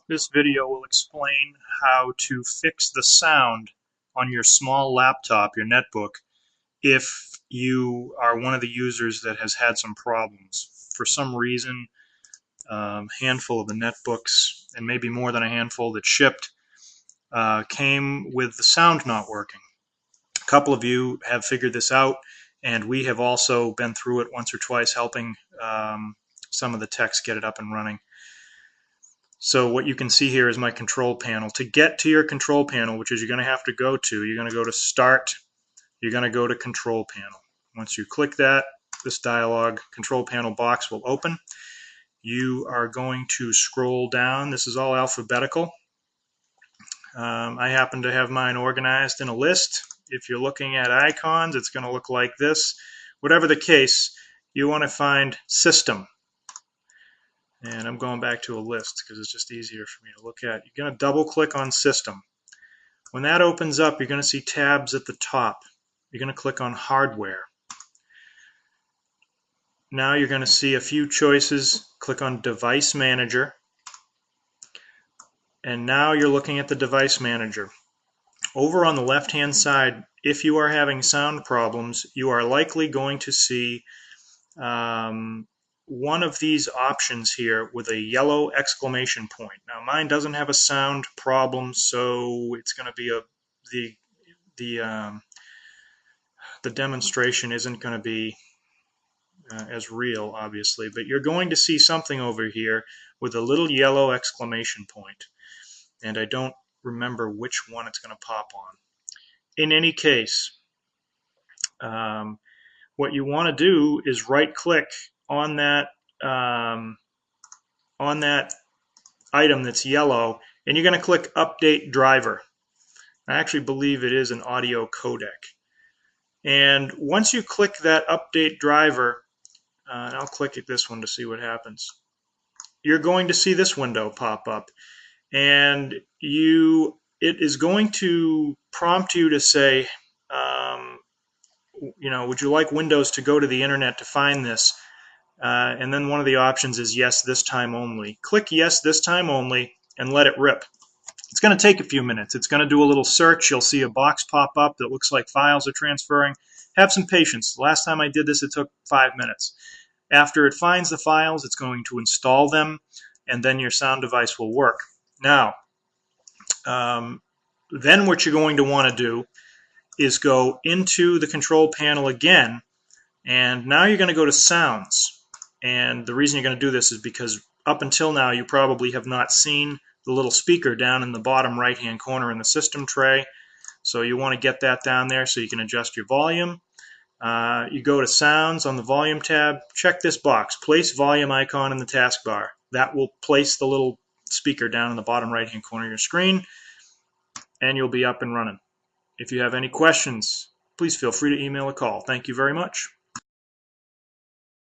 This video will explain how to fix the sound on your small laptop, your netbook, if you are one of the users that has had some problems. For some reason, a handful of the netbooks, and maybe more than a handful that shipped, came with the sound not working. A couple of you have figured this out, and we have also been through it once or twice helping some of the techs get it up and running. So what you can see here is my control panel. To get to your control panel, which is you're going to have to go to, you're going to go to Start, you're going to go to Control Panel. Once you click that, this dialog control panel box will open. You are going to scroll down. This is all alphabetical. I happen to have mine organized in a list. If you're looking at icons, it's going to look like this. Whatever the case, you want to find System. And I'm going back to a list because it's just easier for me to look at. You're going to double click on System. When that opens up, you're going to see tabs at the top. You're going to click on Hardware. Now you're going to see a few choices. Click on Device Manager. And now you're looking at the Device Manager. Over on the left-hand side, if you are having sound problems, you are likely going to see one of these options here with a yellow exclamation point. Now mine doesn't have a sound problem, so it's going to be the demonstration isn't going to be as real, obviously, but you're going to see something over here with a little yellow exclamation point, and I don't remember which one it's going to pop on. In any case, what you want to do is right-click on that item that's yellow, and you're going to click Update Driver. I actually believe it is an audio codec. And once you click that Update Driver, and I'll click at this one to see what happens, you're going to see this window pop up, and it is going to prompt you to say, would you like Windows to go to the internet to find this? And then one of the options is yes, this time only. Click yes, this time only, and let it rip. It's going to take a few minutes. It's going to do a little search. You'll see a box pop up that looks like files are transferring. Have some patience. The last time I did this, it took 5 minutes. After it finds the files, it's going to install them, and then your sound device will work. Now, then what you're going to want to do is go into the control panel again, and now you're going to go to Sounds. And the reason you're going to do this is because up until now you probably have not seen the little speaker down in the bottom right hand corner in the system tray. So you want to get that down there so you can adjust your volume. You go to Sounds on the Volume tab, check this box, Place Volume icon in the taskbar. That will place the little speaker down in the bottom right hand corner of your screen, and you'll be up and running. If you have any questions, please feel free to email or call. Thank you very much.